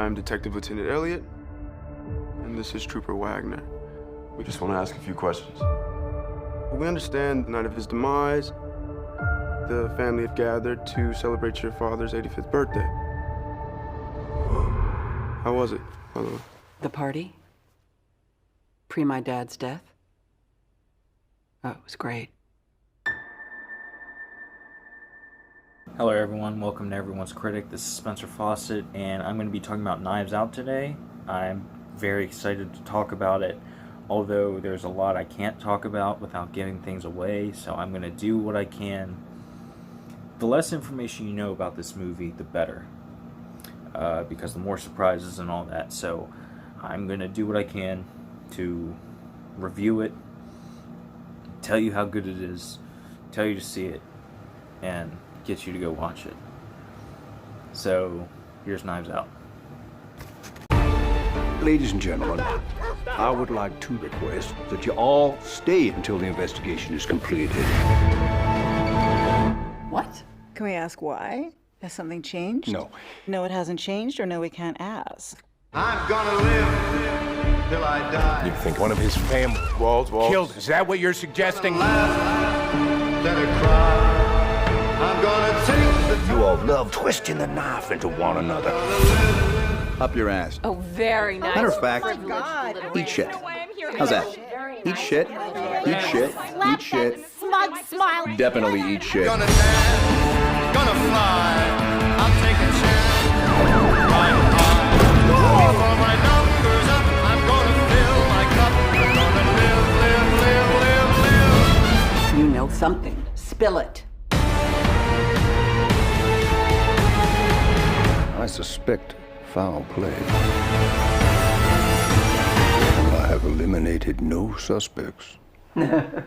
I'm Detective Lieutenant Elliot, and this is Trooper Wagner. We just want to ask a few questions. We understand the night of his demise, the family have gathered to celebrate your father's 85th birthday. How was it, by the way? The party? Pre my dad's death? Oh, it was great. Hello everyone, welcome to Everyone's Critic. This is Spencer Fawcett, and I'm going to be talking about Knives Out today. I'm very excited to talk about it, although there's a lot I can't talk about without giving things away, so I'm going to do what I can. The less information you know about this movie, the better, because the more surprises and all that, so I'm going to do what I can to review it, tell you how good it is, tell you to see it, and get you to go watch it. So, here's Knives Out. Ladies and gentlemen, I would like to request that you all stay until the investigation is completed. What? Can we ask why? Has something changed? No. No, it hasn't changed, or no, we can't ask. I'm gonna live till I die. You think one of his family Walls. killed? Is that what you're suggesting? Let it cry. I'm gonna take the You all love twisting the knife into one another. Up your ass. Oh, very nice. Matter of fact, eat shit. How's that? Eat shit. Eat shit. Eat shit. Smug smile. Definitely eat shit. Gonna dance, gonna fly. I'll take a chance. Right high. Before my numbers up, I'm gonna fill my cup. I'm gonna live. You know something. Spill it. I suspect foul play. I have eliminated no suspects. I'm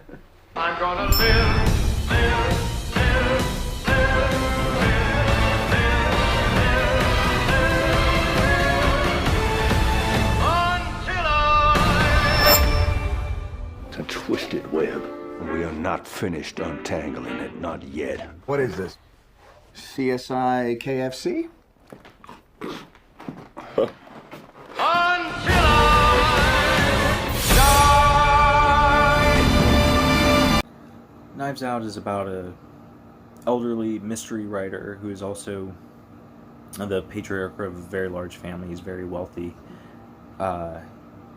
gonna live. Until It's a twisted web. We are not finished untangling it, not yet. What is this? CSI KFC? Knives Out is about a elderly mystery writer who is also the patriarch of a very large family. He's very wealthy.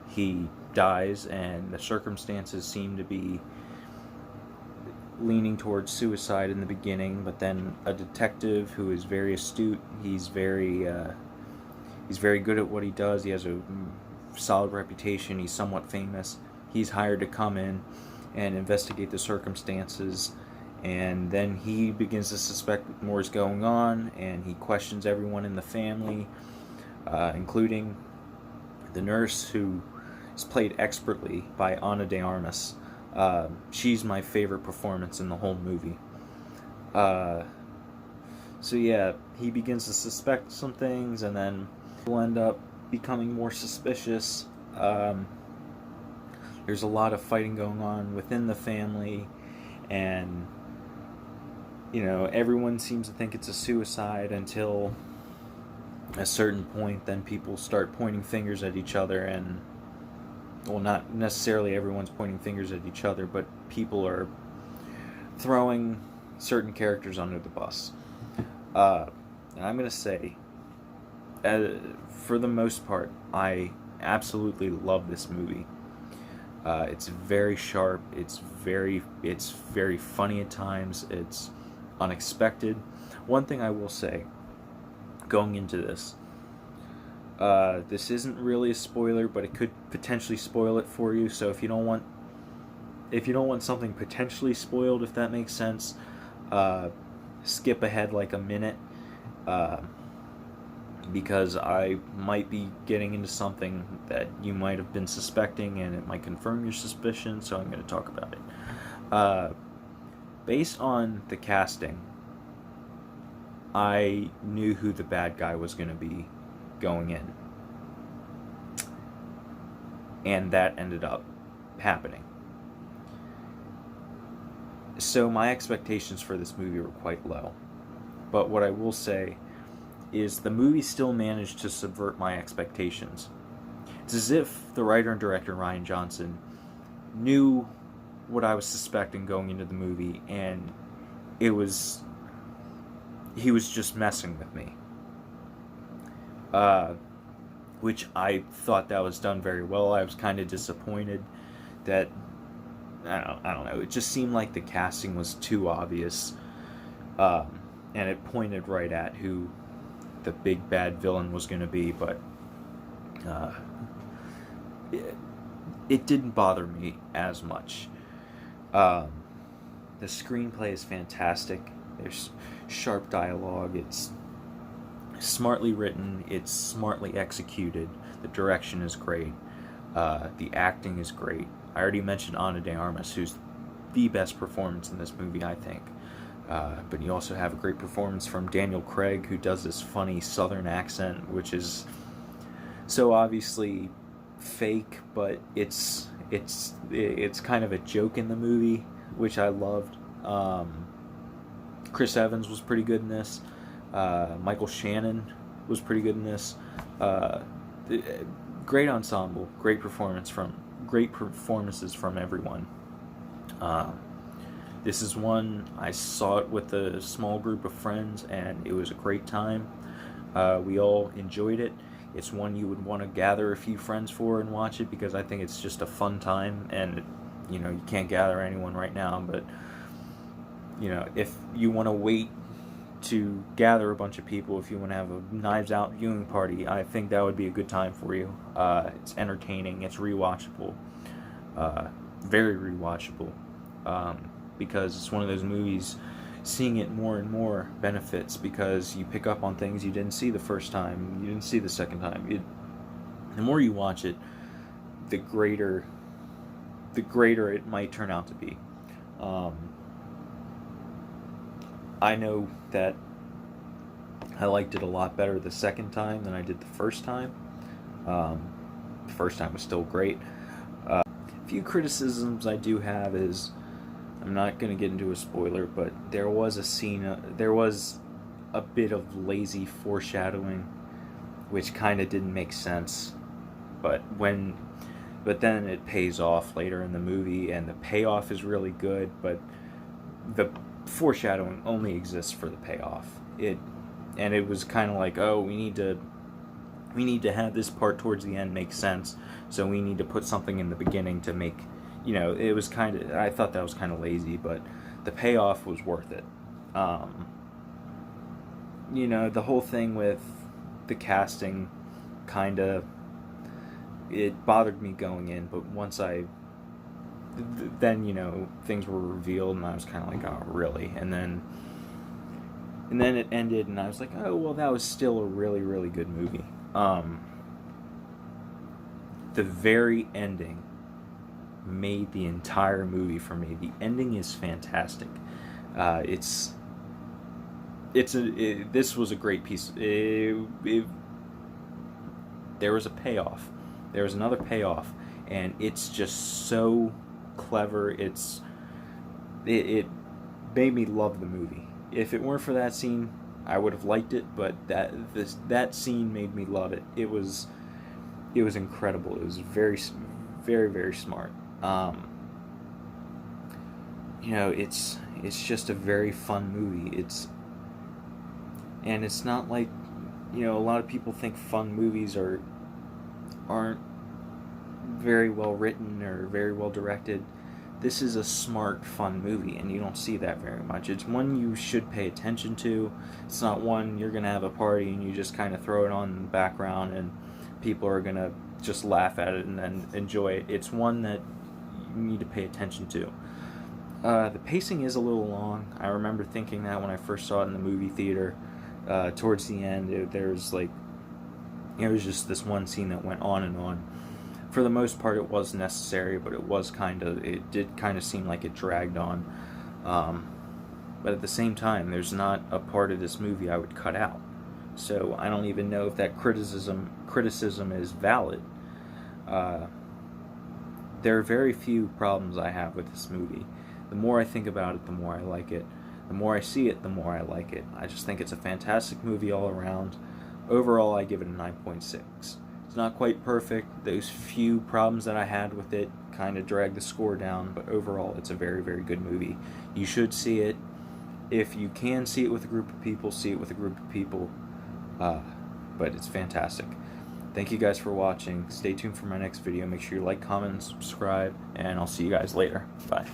He dies, and the circumstances seem to be leaning towards suicide in the beginning, but then a detective who is very astute, he's very good at what he does, he has a solid reputation, he's somewhat famous, he's hired to come in and investigate the circumstances, and then he begins to suspect more is going on, and he questions everyone in the family, including the nurse, who is played expertly by Ana de Armas. She's my favorite performance in the whole movie. So yeah, he begins to suspect some things, and then will end up becoming more suspicious. There's a lot of fighting going on within the family, and everyone seems to think it's a suicide until a certain point. Then people start pointing fingers at each other, and well, not necessarily everyone's pointing fingers at each other, but people are throwing certain characters under the bus. And I'm going to say, for the most part, I absolutely love this movie. It's very sharp, it's very funny at times, it's unexpected. One thing I will say, going into this isn't really a spoiler, but it could potentially spoil it for you. So if you don't want something potentially spoiled, if that makes sense, skip ahead like a minute, because I might be getting into something that you might have been suspecting, and it might confirm your suspicion. So I'm going to talk about it. Based on the casting, I knew who the bad guy was going to be going in, and that ended up happening. So my expectations for this movie were quite low, but what I will say is the movie still managed to subvert my expectations. It's as if the writer and director Rian Johnson knew what I was suspecting going into the movie, and he was just messing with me. Which I thought that was done very well. I was kind of disappointed that I don't know. It just seemed like the casting was too obvious, and it pointed right at who the big bad villain was going to be. But it didn't bother me as much. The screenplay is fantastic. There's sharp dialogue. It's smartly written. It's smartly executed. The direction is great. The acting is great. I already mentioned Ana de Armas, who's the best performance in this movie, I think. But you also have a great performance from Daniel Craig, who does this funny southern accent, which is so obviously fake, but it's kind of a joke in the movie, which I loved. Chris Evans was pretty good in this. Michael Shannon was pretty good in this. Great ensemble, great performances from everyone. This is one I saw it with a small group of friends, and it was a great time. We all enjoyed it. It's one you would want to gather a few friends for and watch it, because I think it's just a fun time, and you can't gather anyone right now, but if you want to wait to gather a bunch of people, if you want to have a Knives Out viewing party, I think that would be a good time for you. It's entertaining, it's rewatchable, very rewatchable, because it's one of those movies, seeing it more and more benefits, because you pick up on things you didn't see the first time, you didn't see the second time. The more you watch it, the greater it might turn out to be. I know that I liked it a lot better the second time than I did the first time. The first time was still great. A few criticisms I do have is, I'm not going to get into a spoiler, but there was a bit of lazy foreshadowing, which kind of didn't make sense. But then it pays off later in the movie, and the payoff is really good, but the foreshadowing only exists for the payoff. It was kind of like, oh, we need to have this part towards the end make sense, so we need to put something in the beginning to make, it was kind of, I thought that was kind of lazy, but the payoff was worth it. The whole thing with the casting kind of, it bothered me going in, but once then things were revealed, and I was kind of like, oh, really? And then it ended, and I was like, oh, well, that was still a really, really good movie. The very ending made the entire movie for me. The ending is fantastic. This was a great piece. There was a payoff. There was another payoff, and it's just so clever. It made me love the movie. If it weren't for that scene, I would have liked it, but that scene made me love it. It was incredible. It was very, very, very smart. It's just a very fun movie. It's not like, a lot of people think fun movies aren't very well written or very well directed. This is a smart, fun movie, and you don't see that very much. It's one you should pay attention to. It's not one you're going to have a party and you just kind of throw it on in the background and people are going to just laugh at it and then enjoy it. It's one that you need to pay attention to. The pacing is a little long. I remember thinking that when I first saw it in the movie theater. Towards the end, there was just this one scene that went on and on. For the most part, it was necessary, but it did kind of seem like it dragged on. But at the same time, there's not a part of this movie I would cut out. So I don't even know if that criticism is valid. There are very few problems I have with this movie. The more I think about it, the more I like it. the more I see it, the more I like it. I just think it's a fantastic movie all around. Overall, I give it a 9.6. It's not quite perfect. Those few problems that I had with it kind of drag the score down, but overall, it's a very, very good movie. You should see it. If you can see it with a group of people, see it with a group of people. But it's fantastic. Thank you guys for watching. Stay tuned for my next video. Make sure you like, comment, and subscribe, and I'll see you guys later. Bye.